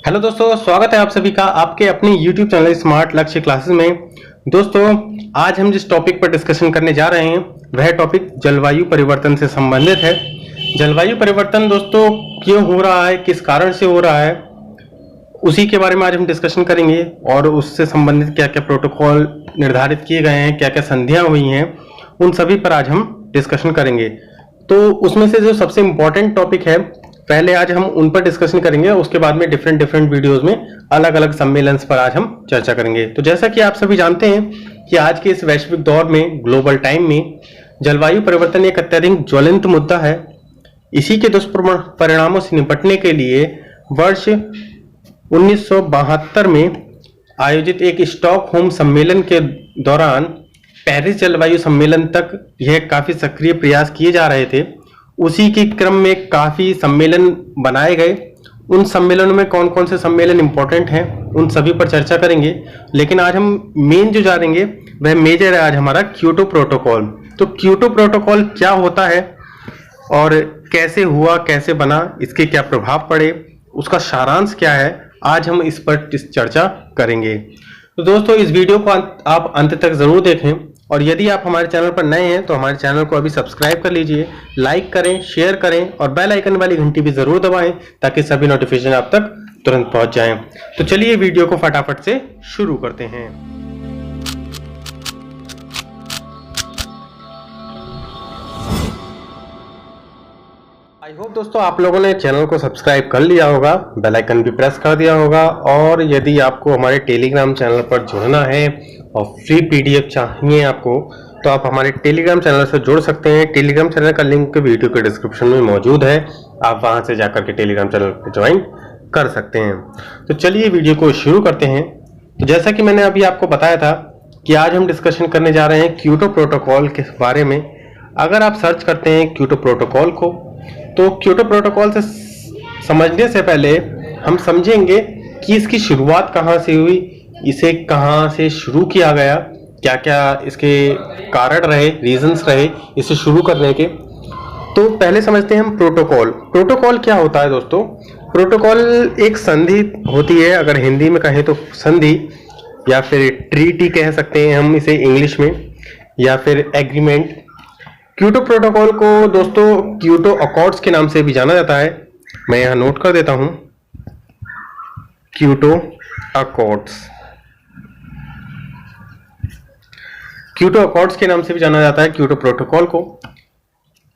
Hello दोस्तों, स्वागत है आप सभी का आपके अपने YouTube चैनल स्मार्ट लक्ष्य क्लासेस में। दोस्तों, आज हम जिस टॉपिक पर डिस्कशन करने जा रहे हैं वह टॉपिक जलवायु परिवर्तन से संबंधित है। जलवायु परिवर्तन दोस्तों क्यों हो रहा है, किस कारण से हो रहा है, उसी के बारे में आज हम डिस्कशन करेंगे और उससे संबंधित क्या क्या प्रोटोकॉल निर्धारित किए गए हैं, क्या क्या संधियां हुई हैं, उन सभी पर आज हम डिस्कशन करेंगे। तो उसमें से जो सबसे इम्पोर्टेंट टॉपिक है, पहले आज हम उन पर डिस्कशन करेंगे, उसके बाद में डिफरेंट वीडियोस में अलग अलग सम्मेलन पर आज हम चर्चा करेंगे। तो जैसा कि आप सभी जानते हैं कि आज के इस वैश्विक दौर में, ग्लोबल टाइम में, जलवायु परिवर्तन एक अत्यधिक ज्वलंत मुद्दा है। इसी के दुष्परिणामों से निपटने के लिए वर्ष 1972 में आयोजित एक स्टॉकहोम सम्मेलन के दौरान पेरिस जलवायु सम्मेलन तक यह काफी सक्रिय प्रयास किए जा रहे थे। उसी के क्रम में काफी सम्मेलन बनाए गए। उन सम्मेलनों में कौन कौन से सम्मेलन इंपॉर्टेंट हैं उन सभी पर चर्चा करेंगे। लेकिन आज हम मेन जो जानेंगे वह मेजर है आज हमारा क्योटो प्रोटोकॉल। तो क्योटो प्रोटोकॉल क्या होता है और कैसे हुआ, कैसे बना, इसके क्या प्रभाव पड़े, उसका सारांश क्या है, आज हम इस पर चर्चा करेंगे। तो दोस्तों, इस वीडियो को आप अंत तक जरूर देखें और यदि आप हमारे चैनल पर नए हैं तो हमारे चैनल को अभी सब्सक्राइब कर लीजिए, लाइक करें, शेयर करें और बेल आइकन वाली घंटी भी जरूर दबाएं ताकि सभी नोटिफिकेशन आप तक तुरंत पहुंच जाएं। तो चलिए वीडियो को फटाफट से शुरू करते हैं। आई होप दोस्तों आप लोगों ने चैनल को सब्सक्राइब कर लिया होगा, बेल आइकन भी प्रेस कर दिया होगा और यदि आपको हमारे टेलीग्राम चैनल पर जुड़ना है और फ्री पीडीएफ चाहिए आपको तो आप हमारे टेलीग्राम चैनल से जुड़ सकते हैं। टेलीग्राम चैनल का लिंक वीडियो के डिस्क्रिप्शन में मौजूद है, आप वहां से जाकर के टेलीग्राम चैनल को ज्वाइन कर सकते हैं। तो चलिए वीडियो को शुरू करते हैं। तो जैसा कि मैंने अभी आपको बताया था कि आज हम डिस्कशन करने जा रहे हैं क्योटो प्रोटोकॉल के बारे में। अगर आप सर्च करते हैं क्योटो प्रोटोकॉल को तो क्योटो प्रोटोकॉल से समझने से पहले हम समझेंगे कि इसकी शुरुआत कहाँ से हुई, इसे कहाँ से शुरू किया गया, क्या क्या इसके कारण रहे, रीजंस रहे इसे शुरू करने के। तो पहले समझते हैं हम प्रोटोकॉल। प्रोटोकॉल क्या होता है दोस्तों? प्रोटोकॉल एक संधि होती है, अगर हिंदी में कहें तो संधि, या फिर ट्रीटी कह सकते हैं हम इसे इंग्लिश में, या फिर एग्रीमेंट। क्योटो प्रोटोकॉल को दोस्तों क्योटो अकॉर्ड्स के नाम से भी जाना जाता है। मैं यहां नोट कर देता हूं, क्योटो अकॉर्ड्स। क्योटो अकॉर्ड्स के नाम से भी जाना जाता है क्योटो प्रोटोकॉल को।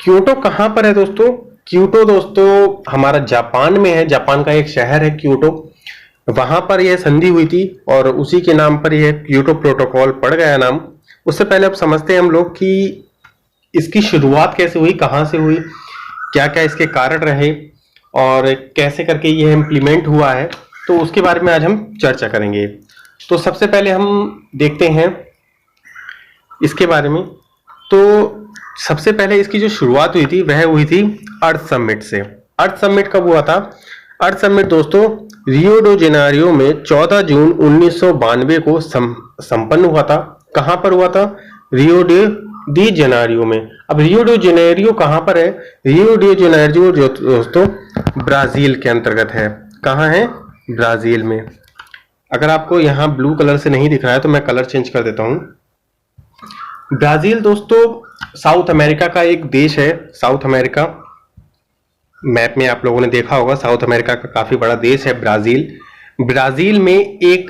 क्योटो कहां पर है दोस्तों? क्योटो दोस्तों हमारा जापान में है, जापान का एक शहर है क्योटो, वहां पर यह संधि हुई थी और उसी के नाम पर यह क्योटो प्रोटोकॉल पड़ गया नाम। उससे पहले अब समझते हैं हम लोग कि इसकी शुरुआत कैसे हुई, कहां से हुई, क्या क्या इसके कारण रहे और कैसे करके यह इम्प्लीमेंट हुआ है, तो उसके बारे में आज हम चर्चा करेंगे। तो सबसे पहले हम देखते हैं इसके बारे में। तो सबसे पहले इसकी जो शुरुआत हुई थी वह हुई थी अर्थ समिट से। अर्थ समिट कब हुआ था? अर्थ समिट दोस्तों रियो डो जेनेरियो में 14 जून 1992 को संपन्न हुआ था। कहां पर हुआ था? रियो डी जेनेरियो में। अब रियो डी जेनेरियो कहां पर है? रियो डी जेनेरियो जो दोस्तों ब्राजील के अंतर्गत है। कहां है? ब्राजील में। अगर आपको यहां ब्लू कलर से नहीं दिख रहा है तो मैं कलर चेंज कर देता हूं। ब्राजील दोस्तों साउथ अमेरिका का एक देश है। साउथ अमेरिका मैप में आप लोगों ने देखा होगा, साउथ अमेरिका का काफी बड़ा देश है ब्राजील। ब्राजील में एक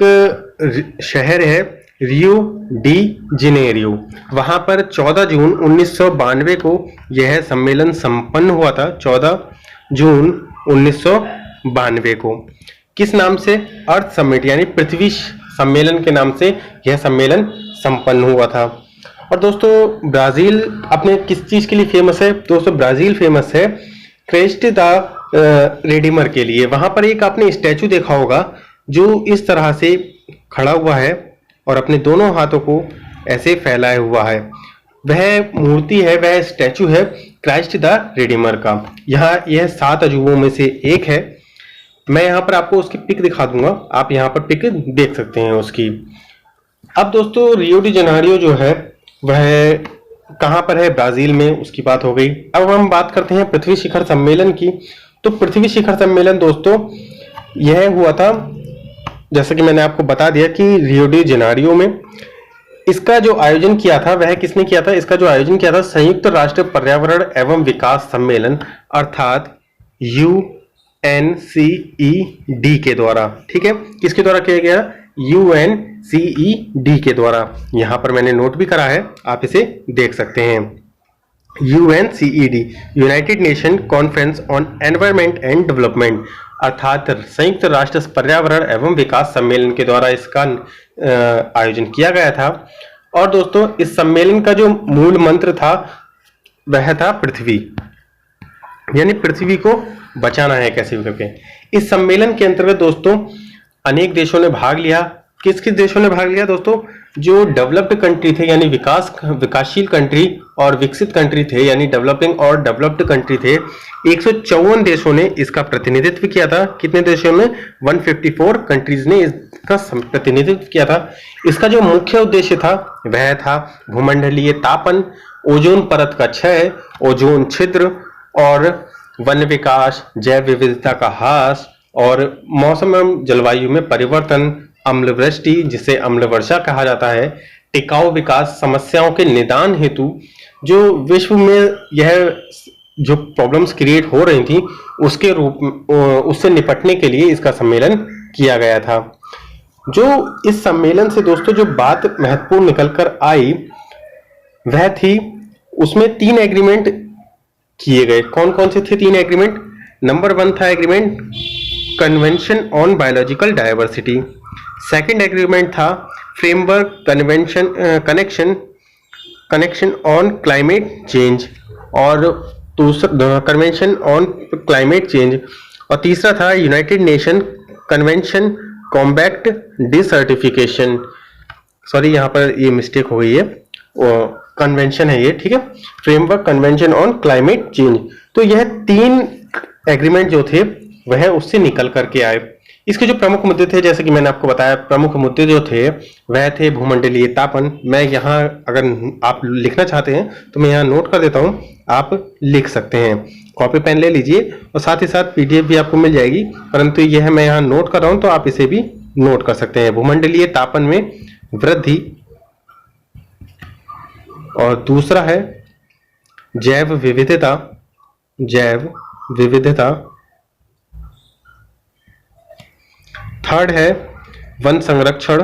शहर है रियो डी जेनेरियो। वहां पर 14 जून 1992 को यह सम्मेलन संपन्न हुआ था। 14 जून 1992 को किस नाम से? अर्थ समिट यानी पृथ्वी सम्मेलन के नाम से यह सम्मेलन संपन्न हुआ था। और दोस्तों ब्राजील अपने किस चीज के लिए फेमस है? दोस्तों ब्राजील फेमस है क्राइस्ट द रेडीमर के लिए। वहां पर एक आपने स्टैचू देखा होगा जो इस तरह से खड़ा हुआ है और अपने दोनों हाथों को ऐसे फैलाए हुआ है। वह मूर्ति है, वह स्टैचू है क्राइस्ट द रेडीमर का। यहाँ यह 7 अजूबों में से एक है। मैं यहाँ पर आपको उसकी पिक दिखा दूंगा, आप यहाँ पर पिक देख सकते हैं उसकी। अब दोस्तों रियो डी जेनेरियो जो है वह कहां पर है? ब्राजील में, उसकी बात हो गई। अब हम बात करते हैं पृथ्वी शिखर सम्मेलन की। तो पृथ्वी शिखर सम्मेलन दोस्तों यह हुआ था, जैसा कि मैंने आपको बता दिया कि रियो डी जेनेरियो में। इसका जो आयोजन किया था वह किसने किया था? इसका जो आयोजन किया था संयुक्त राष्ट्र पर्यावरण एवं विकास सम्मेलन अर्थात UNCED के द्वारा। ठीक है, किसके द्वारा किया गया? UNCED के द्वारा। यहां पर मैंने नोट भी करा है, आप इसे देख सकते हैं। UNCED United nation conference on environment and development अर्थात संयुक्त राष्ट्र पर्यावरण एवं विकास सम्मेलन के द्वारा इसका आयोजन किया गया था। और दोस्तों इस सम्मेलन का जो मूल मंत्र था वह था पृथ्वी, यानी पृथ्वी को बचाना है कैसे भी करके। इस सम्मेलन के अंतर्गत दोस्तों अनेक देशों ने भाग लिया। किस किस देशों ने भाग लिया दोस्तों? जो डेवलप्ड कंट्री थे यानी विकासशील कंट्री और विकसित कंट्री थे यानी डेवलपिंग और डेवलप्ड कंट्री थे, 154 देशों ने इसका प्रतिनिधित्व किया था। कितने देशों में? 154 कंट्रीज ने इसका प्रतिनिधित्व किया था। इसका जो मुख्य उद्देश्य था वह था भूमंडलीय तापन, ओजोन परत का क्षय, ओजोन छिद्र और वन विकास, जैव विविधता का ह्रास और मौसम एवं जलवायु में परिवर्तन, अम्लवृष्टि जिसे अम्ल वर्षा कहा जाता है, टिकाऊ विकास समस्याओं के निदान हेतु जो विश्व में यह जो प्रॉब्लम्स क्रिएट हो रही थी उसके रूप उससे निपटने के लिए इसका सम्मेलन किया गया था। जो इस सम्मेलन से दोस्तों जो बात महत्वपूर्ण निकल कर आई वह थी, उसमें 3 एग्रीमेंट किए गए। कौन कौन से थे 3 एग्रीमेंट? नंबर 1 था agreement convention on biological diversity. Second agreement था framework connection on climate change और दूसरा कन्वेंशन ऑन क्लाइमेट चेंज, और तीसरा था United Nation convention combat desertification. Sorry यहाँ पर ये मिस्टेक हो गई है, कन्वेंशन है ये, ठीक है, framework convention on climate change. तो यह 3 एग्रीमेंट जो थे वह उससे निकल करके आए। इसके जो प्रमुख मुद्दे थे, जैसे कि मैंने आपको बताया, प्रमुख मुद्दे जो थे वह थे भूमंडलीय तापन। मैं यहाँ अगर आप लिखना चाहते हैं तो मैं यहाँ नोट कर देता हूँ, आप लिख सकते हैं। कॉपी पेन ले लीजिए और साथ ही साथ PDF भी आपको मिल जाएगी, परंतु यह मैं यहाँ नोट कर रहा हूँ तो आप इसे भी नोट कर सकते हैं। भूमंडलीय तापन में वृद्धि, और दूसरा है जैव विविधता, थर्ड है वन संरक्षण।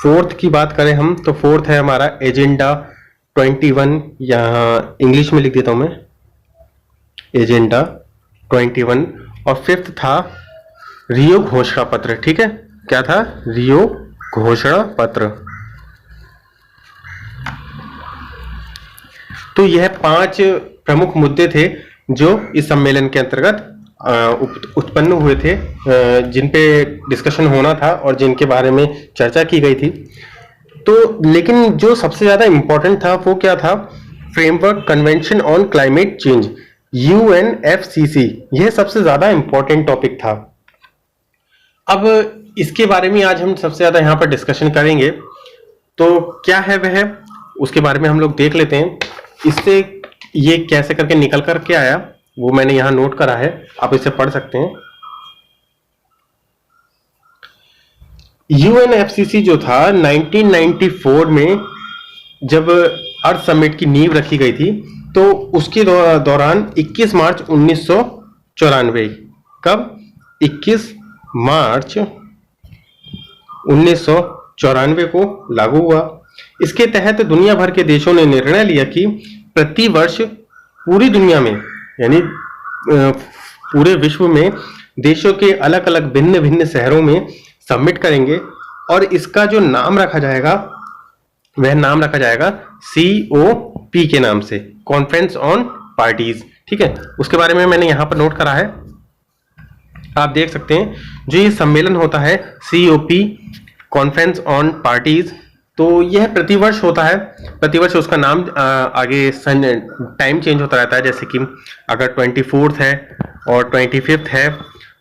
फोर्थ की बात करें हम तो फोर्थ है हमारा एजेंडा 21, यहाँ इंग्लिश में लिख देता हूं मैं, एजेंडा 21। और फिफ्थ था रियो घोषणा पत्र। ठीक है, क्या था? रियो घोषणा पत्र। तो यह 5 प्रमुख मुद्दे थे जो इस सम्मेलन के अंतर्गत उत्पन्न हुए थे, जिन पे डिस्कशन होना था और जिनके बारे में चर्चा की गई थी। तो लेकिन जो सबसे ज्यादा इंपॉर्टेंट था वो क्या था? Framework convention on climate change, UNFCCC। यह सबसे ज्यादा इंपॉर्टेंट टॉपिक था। अब इसके बारे में आज हम सबसे ज्यादा यहाँ पर डिस्कशन करेंगे। तो क्या है वह, उसके बारे में हम लोग देख लेते हैं। इससे ये कैसे करके निकल कर के आया वो मैंने यहां नोट करा है, आप इसे पढ़ सकते हैं। UNFCCC जो था 1994 में जब अर्थ समिट की नींव रखी गई थी, तो उसके दौरान 21 मार्च 1994, कब? 21 मार्च 1994 को लागू हुआ। इसके तहत दुनिया भर के देशों ने निर्णय लिया कि प्रति वर्ष पूरी दुनिया में यानी पूरे विश्व में देशों के अलग अलग भिन्न भिन्न शहरों में सबमिट करेंगे, और इसका जो नाम रखा जाएगा वह नाम रखा जाएगा COP के नाम से, कॉन्फ्रेंस ऑन पार्टीज। ठीक है, उसके बारे में मैंने यहां पर नोट करा है, आप देख सकते हैं। जो ये सम्मेलन होता है COP, कॉन्फ्रेंस ऑन पार्टीज, तो यह प्रतिवर्ष होता है। प्रतिवर्ष उसका नाम आगे टाइम चेंज होता रहता है, जैसे कि अगर 24th है और 25th है।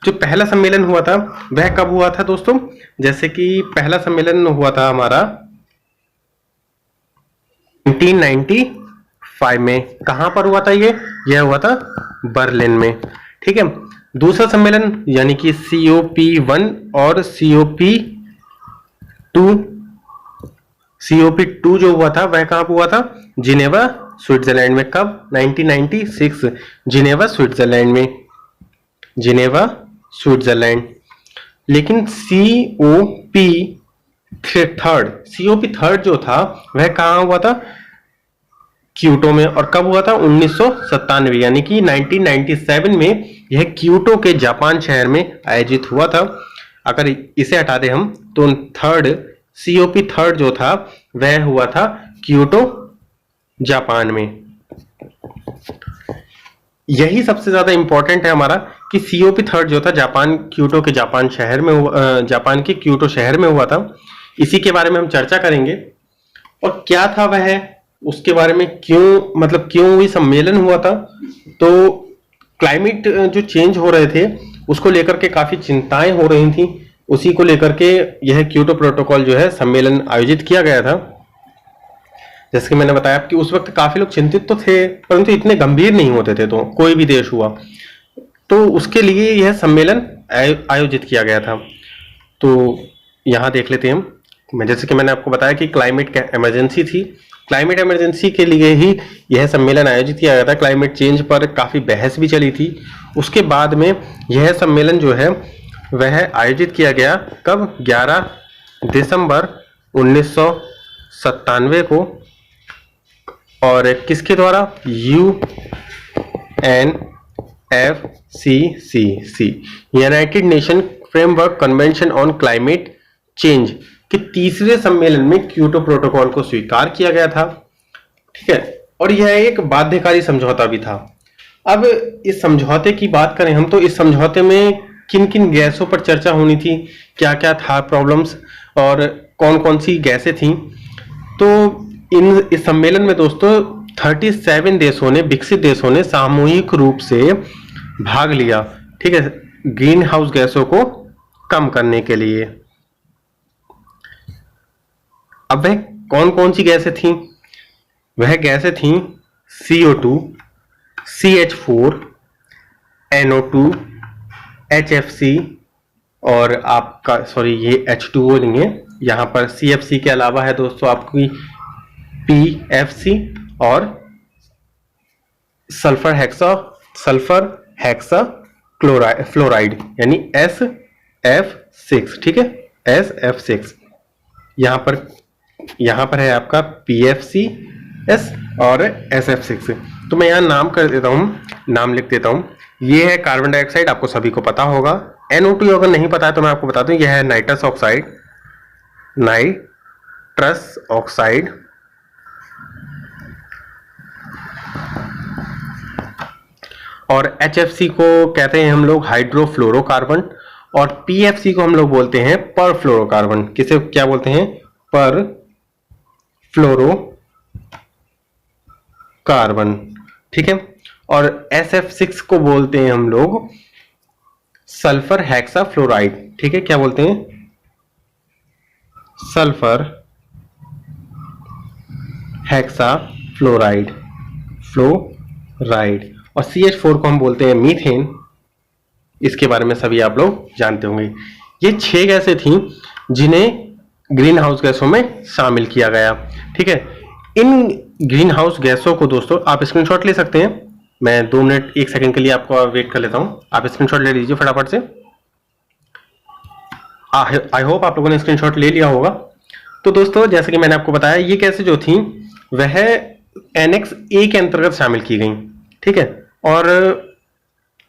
जो पहला सम्मेलन हुआ था वह कब हुआ था दोस्तों? जैसे कि पहला सम्मेलन हुआ था हमारा 1905 में। कहां पर हुआ था यह हुआ था बर्लिन में। ठीक है, दूसरा सम्मेलन यानी कि COP1 और COP2 जो हुआ था वह कहां पर हुआ था? जिनेवा स्विट्जरलैंड में। कब? 1996, जिनेवा स्विट्जरलैंड में, जिनेवा स्विट्जरलैंड। लेकिन COP थर्ड जो था वह कहां हुआ था? क्योटो में। और कब हुआ था? 1997 यानी कि 1997 में यह क्योटो के जापान शहर में आयोजित हुआ था। अगर इसे हटा दें हम तो COP थर्ड जो था वह हुआ था क्योटो जापान में। यही सबसे ज्यादा इंपॉर्टेंट है हमारा कि COP थर्ड जो था जापान क्योटो के जापान के क्योटो शहर में हुआ था। इसी के बारे में हम चर्चा करेंगे और क्या था वह, उसके बारे में क्यों हुई सम्मेलन हुआ था। तो क्लाइमेट जो चेंज हो रहे थे उसको लेकर के काफी चिंताएं हो रही थी, उसी को लेकर के यह क्योटो प्रोटोकॉल जो है सम्मेलन आयोजित किया गया था। जैसे कि मैंने बताया कि उस वक्त काफी लोग चिंतित तो थे परंतु इतने गंभीर नहीं होते थे। तो कोई भी देश हुआ तो उसके लिए यह सम्मेलन आयोजित किया गया था। तो यहां देख लेते हैं हम। जैसे कि मैंने आपको बताया कि क्लाइमेट इमरजेंसी थी, क्लाइमेट इमरजेंसी के लिए ही यह सम्मेलन आयोजित किया गया था। क्लाइमेट चेंज पर काफी बहस भी चली थी। उसके बाद में यह सम्मेलन जो है वह आयोजित किया गया कब? 11 दिसंबर 1997 को। और किसके द्वारा? UNFCCC, United nation framework convention on climate change के तीसरे सम्मेलन में क्योटो प्रोटोकॉल को स्वीकार किया गया था। ठीक है, और यह एक बाध्यकारी समझौता भी था। अब इस समझौते की बात करें हम तो इस समझौते में किन किन गैसों पर चर्चा होनी थी, क्या क्या था प्रॉब्लम्स और कौन कौन सी गैसें थी। तो इस सम्मेलन में दोस्तों 37 देशों ने, विकसित देशों ने सामूहिक रूप से भाग लिया। ठीक है, ग्रीन हाउस गैसों को कम करने के लिए। अब वह कौन कौन सी गैसें थीं? वह गैसें थीं CO2, CH4, NO2, HFC और आपका ये H2O नहीं है, यहां पर CFC के अलावा है दोस्तों आपकी PFC और सल्फर हेक्सा फ्लोराइड यानी SF6। ठीक है, SF6। यहां पर है आपका PFCS और SF6। तो मैं यहां नाम कर देता हूं, नाम लिख देता हूं। ये है कार्बन डाइऑक्साइड, आपको सभी को पता होगा। NO2 अगर नहीं पता है तो मैं आपको बता दूं, यह है नाइट्रस ऑक्साइड। और HFC को कहते हैं हम लोग हाइड्रोफ्लोरोकार्बन और PFC को हम लोग बोलते हैं परफ्लोरोकार्बन। किसे क्या बोलते हैं? परफ्लोरोकार्बन। ठीक है, और SF6 को बोलते हैं हम लोग सल्फर हेक्साफ्लोराइड। ठीक है, क्या बोलते हैं? Sulphur hexafluoride. और CH4 को हम बोलते हैं मीथेन। इसके बारे में सभी आप लोग जानते होंगे। ये 6 गैसें थीं जिन्हें ग्रीन हाउस गैसों में शामिल किया गया। ठीक है, इन ग्रीन हाउस गैसों को दोस्तों आप स्क्रीनशॉट ले सकते हैं। मैं 2 मिनट 1 सेकंड के लिए आपको वेट कर लेता हूं, आप स्क्रीनशॉट ले लीजिए फटाफट से। आई होप आप लोगों ने स्क्रीनशॉट ले लिया होगा। तो दोस्तों जैसे कि मैंने आपको बताया, ये गैसें जो थी वह एनेक्स ए के अंतर्गत शामिल की गई। ठीक है, और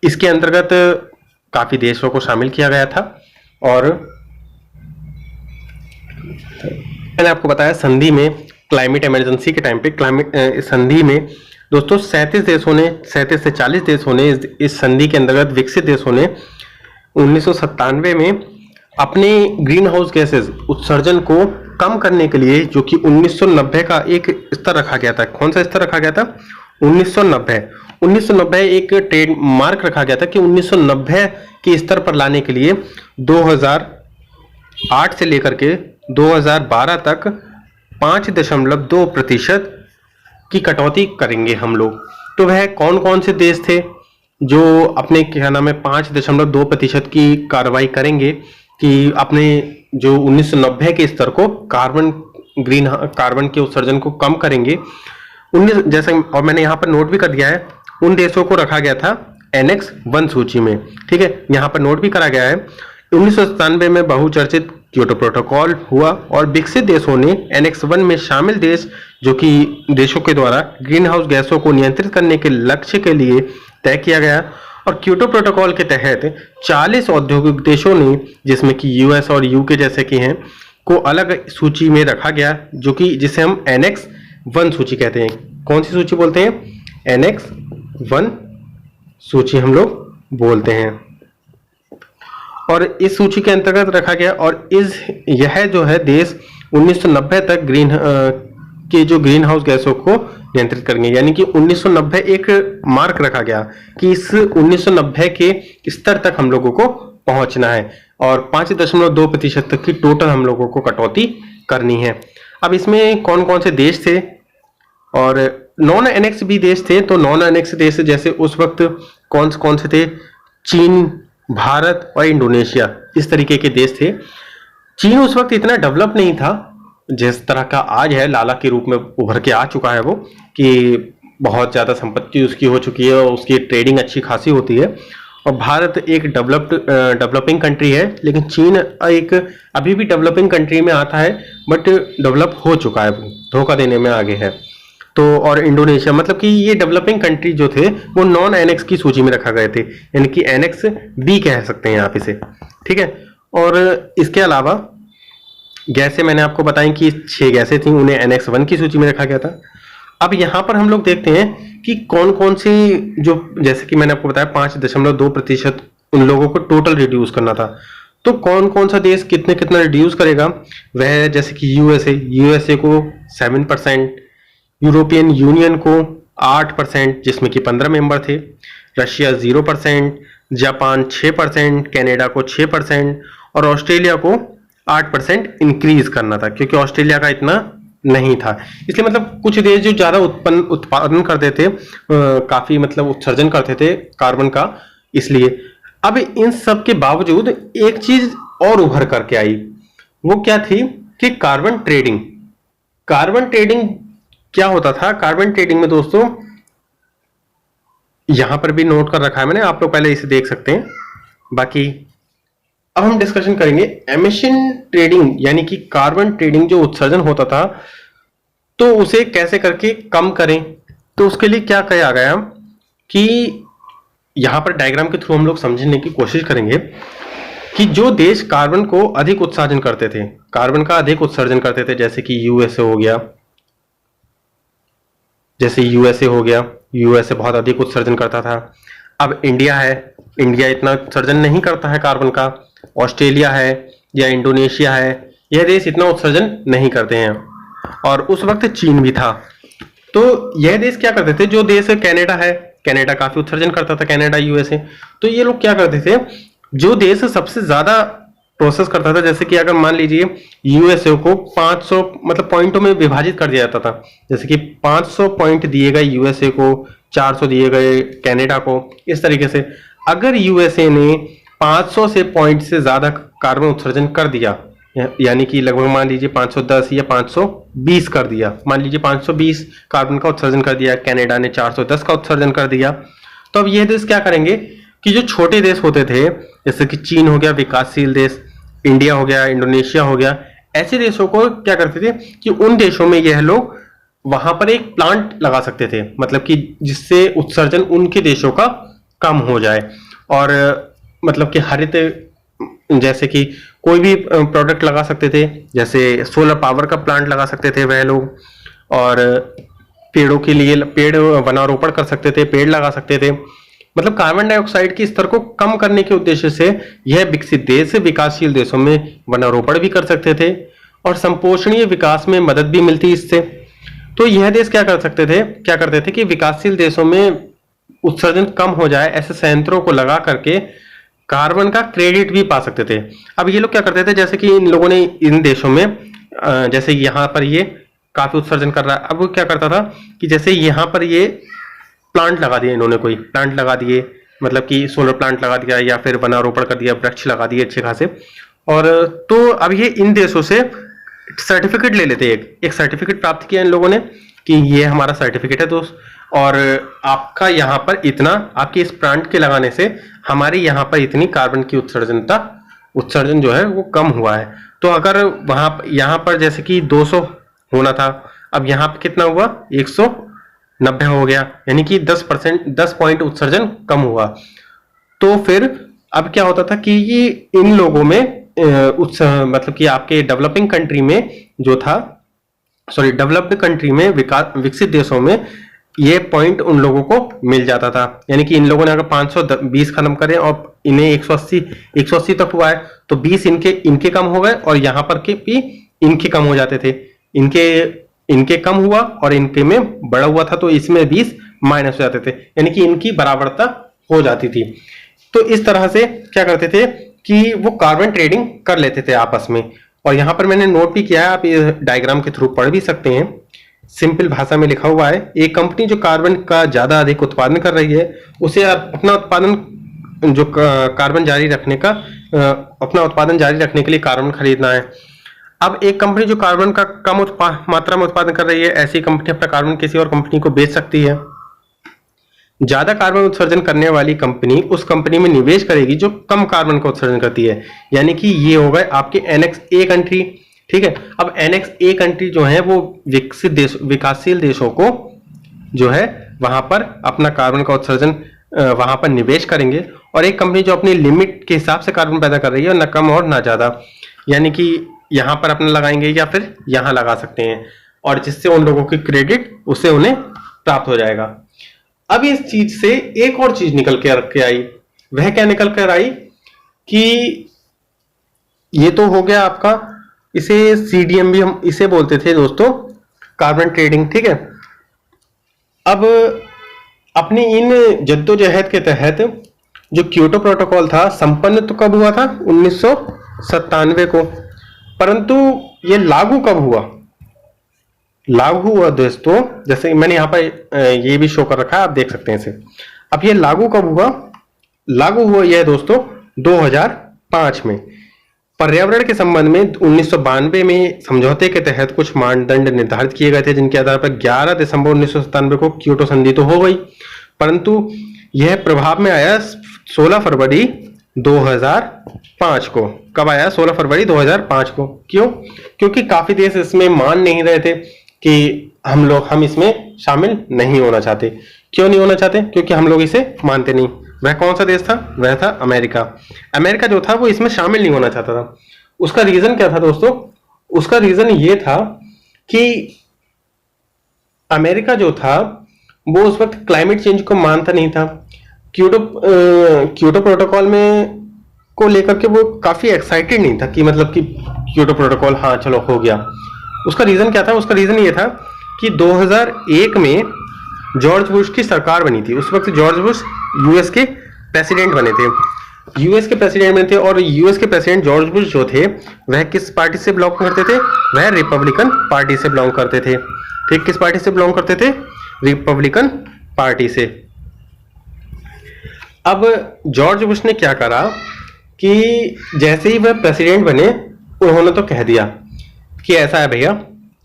इसके अंतर्गत काफी देशों को शामिल किया गया था। और मैंने आपको बताया संधि में, क्लाइमेट इमरजेंसी के टाइम पे क्लाइमेट संधि में दोस्तों 37 से 40 देशों ने इस संधि के अंतर्गत, विकसित देशों ने 1997 में अपने ग्रीन हाउस गैसेस उत्सर्जन को कम करने के लिए, जो कि 1990 का एक स्तर रखा गया था। कौन सा स्तर रखा गया था? 1990 एक ट्रेड मार्क रखा गया था कि 1990 के स्तर पर लाने के लिए 2008 से लेकर के 2012 तक 5.2% की कटौती करेंगे हम लोग। तो वह कौन कौन से देश थे जो अपने क्या नाम है 5.2% की कार्रवाई करेंगे कि अपने जो 1990 के स्तर को कार्बन के उत्सर्जन को कम करेंगे। 19 जैसे, और मैंने यहाँ पर नोट भी कर दिया है, उन देशों को रखा गया था एनेक्स 1 सूची में। ठीक है, यहाँ पर नोट भी करा गया है 1997 में बहुचर्चित क्योटो प्रोटोकॉल हुआ और विकसित देशों ने एनेक्स 1 में शामिल देश जो कि देशों के द्वारा ग्रीन हाउस गैसों को नियंत्रित करने के लक्ष्य के लिए तय किया गया। और क्योटो प्रोटोकॉल के तहत 40 औद्योगिक देशों ने, जिसमें कि यूएस और यूके जैसे कि हैं, को अलग सूची में रखा गया, जो कि जिसे हम एनेक्स 1 सूची कहते हैं। कौन सी सूची बोलते हैं? एनेक्स 1 सूची हम लोग बोलते हैं। और इस सूची के अंतर्गत रखा गया और यह जो है देश 1990 तक जो ग्रीन हाउस गैसों को नियंत्रित करेंगे। यानी कि 1990 एक मार्क रखा गया कि इस 1990 के स्तर तक हम लोगों को पहुंचना है और 5.2% तक की टोटल हम लोगों को कटौती करनी है। अब इसमें कौन कौन से देश थे और नॉन एनेक्स भी देश थे। तो नॉन एनेक्स देश जैसे उस वक्त कौन से थे? चीन, भारत और इंडोनेशिया, इस तरीके के देश थे। चीन उस वक्त इतना डेवलप नहीं था जिस तरह का आज है, लाला के रूप में उभर के आ चुका है वो, कि बहुत ज्यादा संपत्ति उसकी हो चुकी है और उसकी ट्रेडिंग अच्छी खासी होती है। और भारत एक डेवलपिंग कंट्री है, लेकिन चीन एक अभी भी डेवलपिंग कंट्री में आता है, बट डेवलप हो चुका है, वो धोखा देने में आगे है। तो और इंडोनेशिया, मतलब कि ये डेवलपिंग कंट्री जो थे वो नॉन एनेक्स की सूची में रखा गए थे, यानी कि एनेक्स बी कह सकते हैं आप इसे। ठीक है, और इसके अलावा गैसें मैंने आपको बताई कि 6 गैसें थी, उन्हें एनेक्स 1 की सूची में रखा गया था। अब यहां पर हम लोग देखते हैं कि कौन कौन सी, जो जैसे कि मैंने आपको बताया 5.2% उन लोगों को टोटल रिड्यूस करना था। तो कौन कौन सा देश कितना रिड्यूस करेगा? वह जैसे कि यूएसए को 7%, यूरोपियन यूनियन को 8%, जिसमें कि 15 मेंबर थे, रशिया 0%, जापान 6%, कनाडा को 6% और ऑस्ट्रेलिया को 8% इंक्रीज करना था, क्योंकि ऑस्ट्रेलिया का इतना नहीं था। इसलिए मतलब कुछ देश जो ज्यादा उत्पादन करते थे, काफी मतलब उत्सर्जन करते थे कार्बन का, इसलिए। अब इन सब के बावजूद एक चीज और उभर करके आई, वो क्या थी कि कार्बन ट्रेडिंग क्या होता था? कार्बन ट्रेडिंग में दोस्तों, यहां पर भी नोट कर रखा है मैंने, आप लोग पहले इसे देख सकते हैं। बाकी अब हम डिस्कशन करेंगे एमिशन ट्रेडिंग, यानी कि कार्बन ट्रेडिंग जो उत्सर्जन होता था, तो उसे कैसे करके कम करें। तो उसके लिए क्या किया गया कि यहां पर डायग्राम के थ्रू हम लोग समझने की कोशिश करेंगे कि जो देश कार्बन को अधिक उत्सर्जन करते थे, कार्बन का अधिक उत्सर्जन करते थे, जैसे कि यूएसए हो गया, यूएसए बहुत अधिक उत्सर्जन करता था। अब इंडिया है, इंडिया इतना उत्सर्जन नहीं करता है कार्बन का। ऑस्ट्रेलिया है या इंडोनेशिया है, यह देश इतना उत्सर्जन नहीं करते हैं। और उस वक्त चीन भी था। तो यह देश क्या करते थे? जो देश कनाडा है, कनाडा काफी उत्सर्जन करता था, कनाडा यूएसए। तो ये लोग क्या करते थे? जो देश सबसे ज्यादा प्रोसेस करता था, जैसे कि अगर मान लीजिए यूएसए को 500 मतलब पॉइंटों में विभाजित कर दिया जाता था, जैसे कि 500 पॉइंट दिए गए यूएसए को, 400 दिए गए कनाडा को, इस तरीके से। अगर यूएसए ने 500 से पॉइंट से ज्यादा कार्बन उत्सर्जन कर दिया, यानी कि लगभग मान लीजिए 510 या 520 कर दिया, मान लीजिए 520 कार्बन का उत्सर्जन कर दिया, कनाडा ने 410 का उत्सर्जन कर दिया, तो अब ये देश क्या करेंगे कि जो छोटे देश होते थे, जैसे कि चीन हो गया विकासशील देश, इंडिया हो गया, इंडोनेशिया हो गया, ऐसे देशों को क्या करते थे कि उन देशों में यह लोग वहां पर एक प्लांट लगा सकते थे, मतलब कि जिससे उत्सर्जन उनके देशों का कम हो जाए। और मतलब कि हरित, जैसे कि कोई भी प्रोडक्ट लगा सकते थे, जैसे सोलर पावर का प्लांट लगा सकते थे वह लोग, और पेड़ों के लिए पेड़ वनारोपण कर सकते थे, पेड़ लगा सकते थे। मतलब कार्बन डाइऑक्साइड के स्तर को कम करने के उद्देश्य से यह विकसित देश विकासशील देशों में वनारोपण भी कर सकते थे और संपोषणीय विकास में मदद भी मिलती इससे। तो यह देश क्या करते थे कि विकासशील देशों में उत्सर्जन कम हो जाए, ऐसे संयंत्रों को लगा करके कार्बन का क्रेडिट भी पा सकते थे। अब ये लोग क्या करते थे, जैसे कि इन लोगों ने इन देशों में, जैसे यहाँ पर ये काफी उत्सर्जन कर रहा है। अब वो क्या करता था कि जैसे यहाँ पर ये प्लांट लगा दिए, इन्होंने कोई प्लांट लगा दिए, मतलब कि सोलर प्लांट लगा दिया या फिर वनारोपण कर दिया, वृक्ष लगा दिए अच्छे खासे, और तो अब ये इन देशों से सर्टिफिकेट ले लेते, एक सर्टिफिकेट प्राप्त किया इन लोगों ने कि ये हमारा सर्टिफिकेट है दोस्त, और आपका यहाँ पर इतना, आपके इस प्लांट के लगाने से हमारे यहाँ पर इतनी कार्बन की उत्सर्जन जो है वो कम हुआ है। तो अगर वहां यहाँ पर जैसे कि 200 होना था, अब यहाँ पे कितना हुआ, 190 हो गया, यानी कि 10 पॉइंट उत्सर्जन कम हुआ। तो फिर अब क्या होता था कि ये इन लोगों में मतलब कि आपके डेवलपिंग कंट्री में जो था, सॉरी डेवलप्ड कंट्री में, विकसित देशों में ये पॉइंट उन लोगों को मिल जाता था। यानी कि इन लोगों ने अगर 520 खत्म करे और इन्हें 180 तक हुआ है, तो 20 इनके कम हो गए और यहाँ पर के भी इनके कम हो जाते थे, इनके कम हुआ और इनके में बड़ा हुआ था, तो इसमें 20 माइनस हो जाते थे, यानी कि इनकी बराबरता हो जाती थी। तो इस तरह से क्या करते थे कि वो कार्बन ट्रेडिंग कर लेते थे आपस में। और यहाँ पर मैंने नोट भी किया है, आप ये डायग्राम के थ्रू पढ़ भी सकते हैं, सिंपल भाषा में लिखा हुआ है। एक कंपनी जो कार्बन का ज्यादा अधिक उत्पादन कर रही है, उसे अपना उत्पादन जो कार्बन जारी रखने का अपना उत्पादन जारी रखने के लिए कार्बन खरीदना है। अब एक कंपनी जो कार्बन का कम मात्रा में उत्पादन कर रही है, ऐसी कंपनी अपना कार्बन किसी और कंपनी को बेच सकती है। ज्यादा कार्बन उत्सर्जन करने वाली कंपनी उस कंपनी में निवेश करेगी जो कम कार्बन का उत्सर्जन करती है, यानी कि ये हो गए आपके एनेक्स ए कंट्री। ठीक है, अब एनेक्स ए कंट्री जो है वो विकासशील देशों को जो है वहां पर अपना कार्बन का उत्सर्जन वहां पर निवेश करेंगे, और एक कंपनी जो अपनी लिमिट के हिसाब से कार्बन पैदा कर रही है, ना कम और ना ज्यादा, यानी कि यहां पर अपना लगाएंगे या फिर यहां लगा सकते हैं, और जिससे उन लोगों की क्रेडिट उससे उन्हें प्राप्त हो जाएगा। अब इस चीज से एक और चीज निकल के आई, वह क्या निकल कर आई कि ये तो हो गया आपका, इसे CDM भी हम इसे बोलते थे दोस्तों, कार्बन ट्रेडिंग। ठीक है, अब अपनी इन जद्दोजहद के तहत जो क्योटो प्रोटोकॉल था संपन्न तो कब हुआ था, 1997 को, परंतु ये लागू कब हुआ, लागू हुआ दोस्तों, जैसे मैंने यहाँ पर ये भी शो कर रखा है, आप देख सकते हैं इसे। अब ये लागू कब हुआ, लागू हुआ यह दोस्तों 2005 में। पर्यावरण के संबंध में 1992 में समझौते के तहत कुछ मानदंड निर्धारित किए गए थे, जिनके आधार पर 11 दिसंबर 1997 को क्योटो संधि तो हो गई, परंतु यह प्रभाव में आया 16 फरवरी 2005 को। कब आया, 16 फरवरी 2005 को। क्यों, क्योंकि काफी देश इसमें मान नहीं रहे थे कि हम इसमें शामिल नहीं होना चाहते। क्यों नहीं होना चाहते, क्योंकि हम लोग इसे मानते नहीं। वह कौन सा देश था, वह था अमेरिका। अमेरिका जो था वो इसमें शामिल नहीं होना चाहता था। उसका रीजन क्या था दोस्तों, उसका रीजन ये था कि अमेरिका जो था वो उस वक्त क्लाइमेट चेंज को मानता नहीं था। क्योटो प्रोटोकॉल में को लेकर के वो काफी एक्साइटेड नहीं था कि मतलब कि क्योटो प्रोटोकॉल हाँ चलो हो गया। उसका रीजन क्या था, उसका रीजन ये था कि 2001 में जॉर्ज बुश की सरकार बनी थी। उस वक्त जॉर्ज बुश यूएस के प्रेसिडेंट बने थे, और यूएस के प्रेसिडेंट जॉर्ज बुश जो थे वह किस पार्टी से बिलोंग करते थे, वह रिपब्लिकन पार्टी से बिलोंग करते थे। ठीक, किस पार्टी से बिलोंग करते थे, रिपब्लिकन पार्टी से। अब जॉर्ज बुश ने क्या करा कि जैसे ही वह प्रेसिडेंट बने, उन्होंने तो कह दिया कि ऐसा है भैया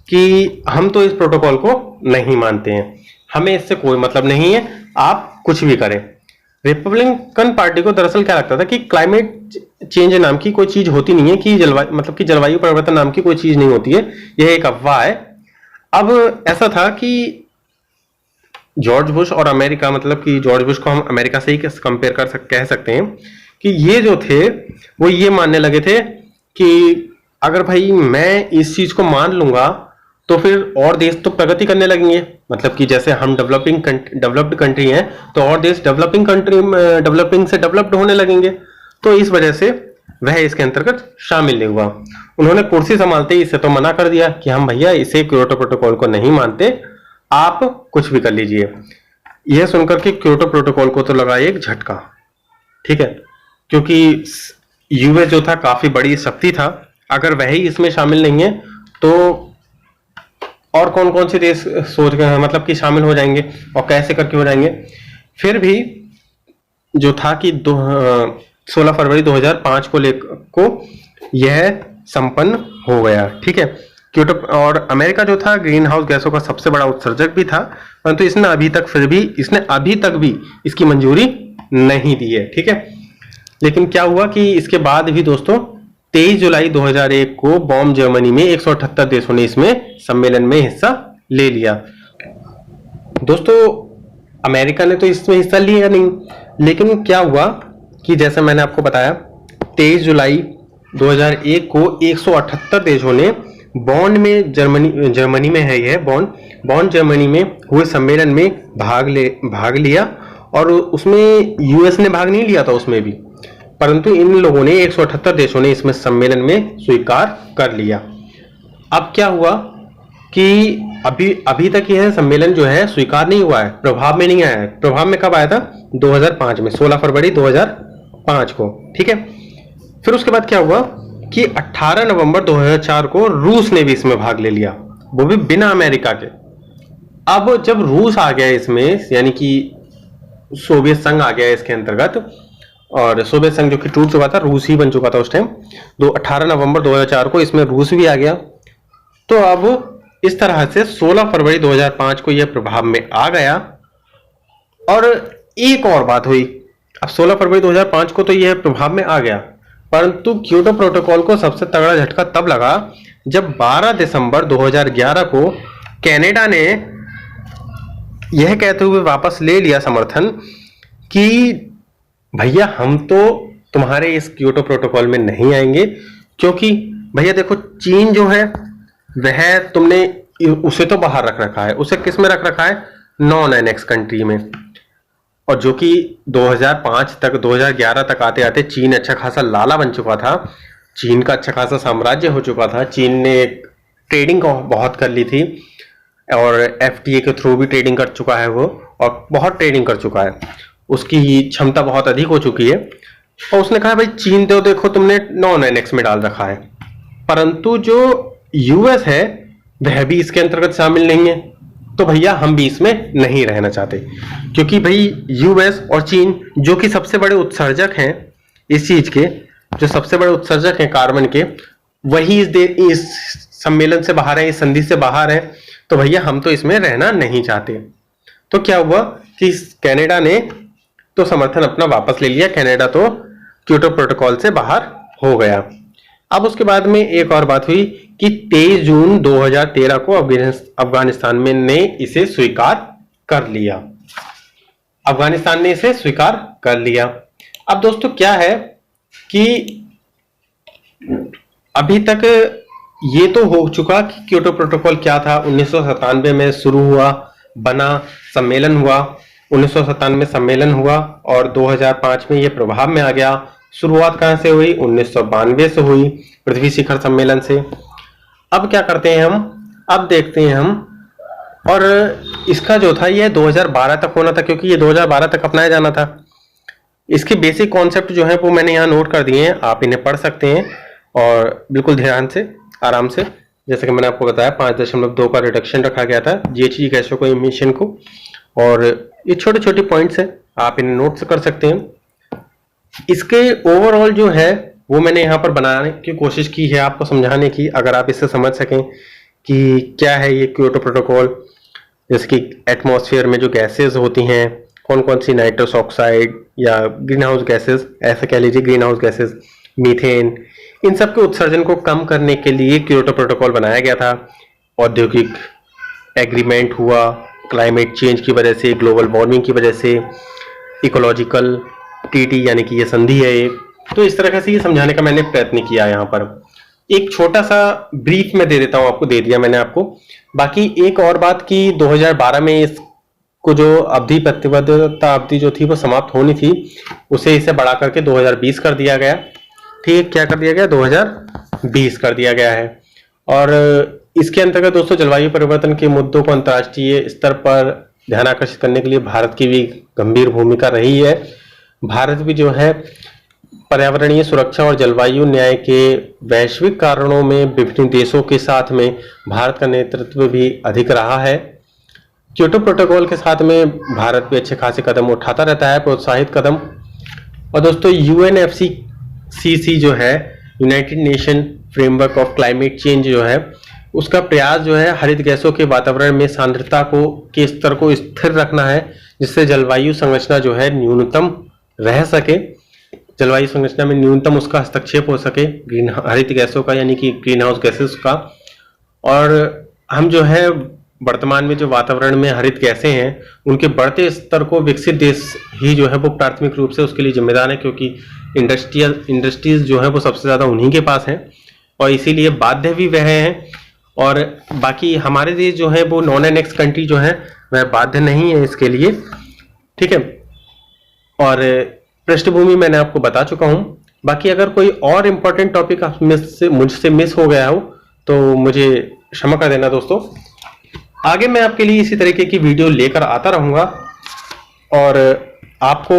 कि हम तो इस प्रोटोकॉल को नहीं मानते हैं, हमें इससे कोई मतलब नहीं है, आप कुछ भी करें। रिपब्लिकन पार्टी को दरअसल क्या लगता था कि क्लाइमेट चेंज नाम की कोई चीज होती नहीं है, कि जलवायु परिवर्तन नाम की कोई चीज नहीं होती है, यह एक अफवाह है। अब ऐसा था कि जॉर्ज बुश और अमेरिका, मतलब कि जॉर्ज बुश को हम अमेरिका से ही कंपेयर कह सकते हैं कि ये जो थे वो ये मानने लगे थे कि अगर भाई मैं इस चीज को मान लूंगा तो फिर और देश तो प्रगति करने लगेंगे, मतलब कि जैसे हम डेवलप्ड कंट्री हैं तो और देश डेवलपिंग से डेवलप्ड होने लगेंगे। तो इस वजह से वह इसके अंतर्गत शामिल नहीं हुआ। उन्होंने कुर्सी संभालते ही इसे तो मना कर दिया कि हम भैया इसे क्योटो प्रोटोकॉल को नहीं मानते, आप कुछ भी कर लीजिए। यह सुनकर के क्योटो प्रोटोकॉल को तो लगा एक झटका। ठीक है, क्योंकि यूएस जो था काफी बड़ी शक्ति था, अगर वही इसमें शामिल नहीं है तो और कौन कौन से देश सोच गए मतलब कि शामिल हो जाएंगे और कैसे करके हो जाएंगे। फिर भी जो था कि 16 फरवरी 2005 को यह संपन्न हो गया। ठीक है, क्योटो और अमेरिका जो था ग्रीन हाउस गैसों का सबसे बड़ा उत्सर्जक भी था, परंतु इसने अभी तक भी इसकी मंजूरी नहीं दी है। ठीक है, लेकिन क्या हुआ कि इसके बाद भी दोस्तों 23 जुलाई 2001 को बॉन जर्मनी में 178 देशों ने इसमें सम्मेलन में हिस्सा ले लिया। दोस्तों अमेरिका ने तो इसमें हिस्सा लिया नहीं, लेकिन क्या हुआ कि जैसे मैंने आपको बताया 23 जुलाई 2001 को 178 देशों ने बॉन में जर्मनी में है यह बॉन जर्मनी में हुए सम्मेलन में भाग लिया। और उसमें यूएस ने भाग नहीं लिया था उसमें भी, परंतु इन लोगों ने 178 देशों ने इसमें सम्मेलन में स्वीकार कर लिया। अब क्या हुआ कि अभी तक यह सम्मेलन जो है स्वीकार नहीं हुआ है, प्रभाव में नहीं आया है। प्रभाव में कब आया था? 2005 में, 16 फरवरी 2005 को। ठीक है, फिर उसके बाद क्या हुआ कि 18 नवंबर 2004 को रूस ने भी इसमें भाग ले लिया, वो भी बिना अमेरिका के। अब जब रूस आ गया इसमें, यानी कि सोवियत संघ आ गया इसके अंतर्गत, और सोवियत संघ जो कि टूट चुका था, रूस ही बन चुका था उस टाइम, 18 नवंबर 2004 को इसमें रूस भी आ गया। तो अब इस तरह से 16 फरवरी 2005 को यह प्रभाव में आ गया। और एक और बात हुई, अब 16 फरवरी 2005 को तो यह प्रभाव में आ गया, परंतु क्योटो प्रोटोकॉल को सबसे तगड़ा झटका तब लगा जब 12 दिसंबर 2011 को कनाडा ने यह कहते हुए वापस ले लिया समर्थन कि भैया हम तो तुम्हारे इस क्योटो प्रोटोकॉल में नहीं आएंगे, क्योंकि भैया देखो चीन जो है वह तुमने उसे तो बाहर रख रखा है, उसे किस में रख रखा है? नॉन एनेक्स कंट्री में। और जो कि 2005 तक 2011 तक आते आते चीन अच्छा खासा लाला बन चुका था, चीन का अच्छा खासा साम्राज्य हो चुका था। चीन ने ट्रेडिंग बहुत कर ली थी और एफटीए के थ्रू भी ट्रेडिंग कर चुका है वो, और बहुत ट्रेडिंग कर चुका है, उसकी क्षमता बहुत अधिक हो चुकी है। और उसने कहा भाई चीन तो देखो तुमने नॉन एनेक्स में डाल रखा है, परंतु जो यूएस है वह भी इसके अंतर्गत शामिल नहीं है, तो भैया हम भी इसमें नहीं रहना चाहते। क्योंकि भाई यूएस और चीन जो कि सबसे बड़े उत्सर्जक हैं इस चीज के, जो सबसे बड़े उत्सर्जक हैं कार्बन के, वही इस सम्मेलन से बाहर है, इस संधि से बाहर है, तो भैया हम तो इसमें रहना नहीं चाहते। तो क्या हुआ कि कनाडा ने तो समर्थन अपना वापस ले लिया, कनाडा तो क्योटो प्रोटोकॉल से बाहर हो गया। अब उसके बाद में एक और बात हुई कि 23 जून 2013 को अफगानिस्तान में ने इसे स्वीकार कर लिया। अफगानिस्तान ने इसे स्वीकार कर लिया। अब दोस्तों क्या है कि अभी तक ये तो हो चुका कि क्योटो प्रोटोकॉल क्या था, 1997 में शुरू हुआ, बना, सम्मेलन हुआ, 1997 में सम्मेलन हुआ और 2005 में ये प्रभाव में आ गया। शुरुआत कहां से हुई? 1992 से हुई, पृथ्वी शिखर सम्मेलन से। अब क्या करते हैं हम, अब देखते हैं हम, और इसका जो था ये 2012 तक होना था, क्योंकि ये 2012 तक अपनाया जाना था। इसके बेसिक कॉन्सेप्ट जो है वो मैंने यहाँ नोट कर दिए हैं, आप इन्हें पढ़ सकते हैं और बिल्कुल ध्यान से, आराम से। जैसे कि मैंने आपको बताया 5.2 का रिडक्शन रखा गया था जीएचजी गैसों को, इमिशन को, और ये छोटे छोटे पॉइंट्स हैं, आप इन्हें नोट कर सकते हैं। इसके ओवरऑल जो है वो मैंने यहाँ पर बनाने की कोशिश की है आपको समझाने की, अगर आप इससे समझ सकें कि क्या है ये क्योटो प्रोटोकॉल। जैसे कि एटमॉस्फेयर में जो गैसेस होती हैं, कौन कौन सी, नाइट्रस ऑक्साइड या ग्रीन हाउस गैसेस, ऐसा कह लीजिए, ग्रीन हाउस गैसेस, मीथेन, इन सब के उत्सर्जन को कम करने के लिए क्योटो प्रोटोकॉल बनाया गया था। औद्योगिक एग्रीमेंट हुआ, क्लाइमेट चेंज की वजह से, ग्लोबल वार्मिंग की वजह से, इकोलॉजिकल टीटी यानी कि ये संधि है एक। तो इस तरह से ये समझाने का मैंने प्रयत्न किया। यहाँ पर एक छोटा सा ब्रीफ में दे देता हूँ आपको, दे दिया मैंने आपको। बाकी एक और बात कि 2012 में इसको जो प्रतिबद्धता अवधि जो थी वो समाप्त होनी थी, उसे इसे बढ़ा करके 2020 कर दिया गया। ठीक, क्या कर दिया गया? 2020 कर दिया गया है। और इसके अंतर्गत दोस्तों जलवायु परिवर्तन के मुद्दों को अंतर्राष्ट्रीय स्तर पर ध्यान आकर्षित करने के लिए भारत की भी गंभीर भूमिका रही है। भारत भी जो है पर्यावरणीय सुरक्षा और जलवायु न्याय के वैश्विक कारणों में विभिन्न देशों के साथ में भारत का नेतृत्व भी अधिक रहा है। क्योटो प्रोटोकॉल के साथ में भारत भी अच्छे खासे कदम उठाता रहता है, प्रोत्साहित कदम। और दोस्तों UNFCCC जो है, United nation framework of climate change जो है, उसका प्रयास जो है हरित गैसों के वातावरण में सांद्रता के स्तर को स्थिर रखना है, जिससे जलवायु संरचना जो है न्यूनतम रह सके, जलवायु संरचना में न्यूनतम उसका हस्तक्षेप हो सके हरित गैसों का, यानी कि ग्रीन हाउस गैसेस का। और हम जो है वर्तमान में जो वातावरण में हरित गैसें हैं, उनके बढ़ते स्तर को विकसित देश ही जो है वो प्राथमिक रूप से उसके लिए जिम्मेदार है, क्योंकि इंडस्ट्रीज जो है वो सबसे ज्यादा उन्हीं के पास हैं और इसीलिए बाध्य भी वह हैं। और बाकी हमारे देश जो है वो नॉन एनेक्स कंट्री जो है वह बाध्य नहीं है इसके लिए, ठीक है। और पृष्ठभूमि मैंने आपको बता चुका हूं। बाकी अगर कोई और इम्पोर्टेंट टॉपिक मुझसे मिस हो गया हो तो मुझे क्षमा कर देना दोस्तों। आगे मैं आपके लिए इसी तरीके की वीडियो लेकर आता रहूंगा। और आपको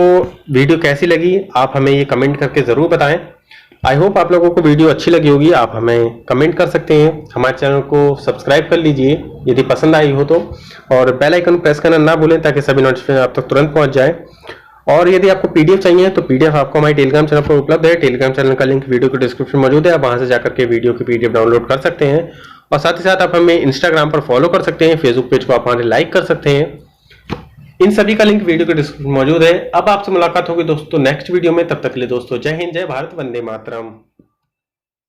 वीडियो कैसी लगी आप हमें ये कमेंट करके जरूर बताएं। आई होप आप लोगों को वीडियो अच्छी लगी होगी। आप हमें कमेंट कर सकते हैं, हमारे चैनल को सब्सक्राइब कर लीजिए यदि पसंद आई हो तो, और बेल आइकन प्रेस करना ना भूलें ताकि सभी नोटिफिकेशन आप तक तुरंत पहुंच जाए। और यदि आपको PDF चाहिए तो PDF आपको हमारे टेलीग्राम चैनल पर उपलब्ध है। टेलीग्राम चैनल का लिंक वीडियो के डिस्क्रिप्शन में मौजूद है, आप वहां से जाकर के वीडियो की PDF डाउनलोड कर सकते हैं। और साथ ही साथ आप हमें इंस्टाग्राम पर फॉलो कर सकते हैं, फेसबुक पेज को आप हमारे लाइक कर सकते हैं। इन सभी का लिंक वीडियो के डिस्क्रिप्शन में मौजूद है। अब आपसे मुलाकात होगी दोस्तों नेक्स्ट वीडियो में। तब तक के लिए दोस्तों जय हिंद, जय भारत, वंदे मातरम।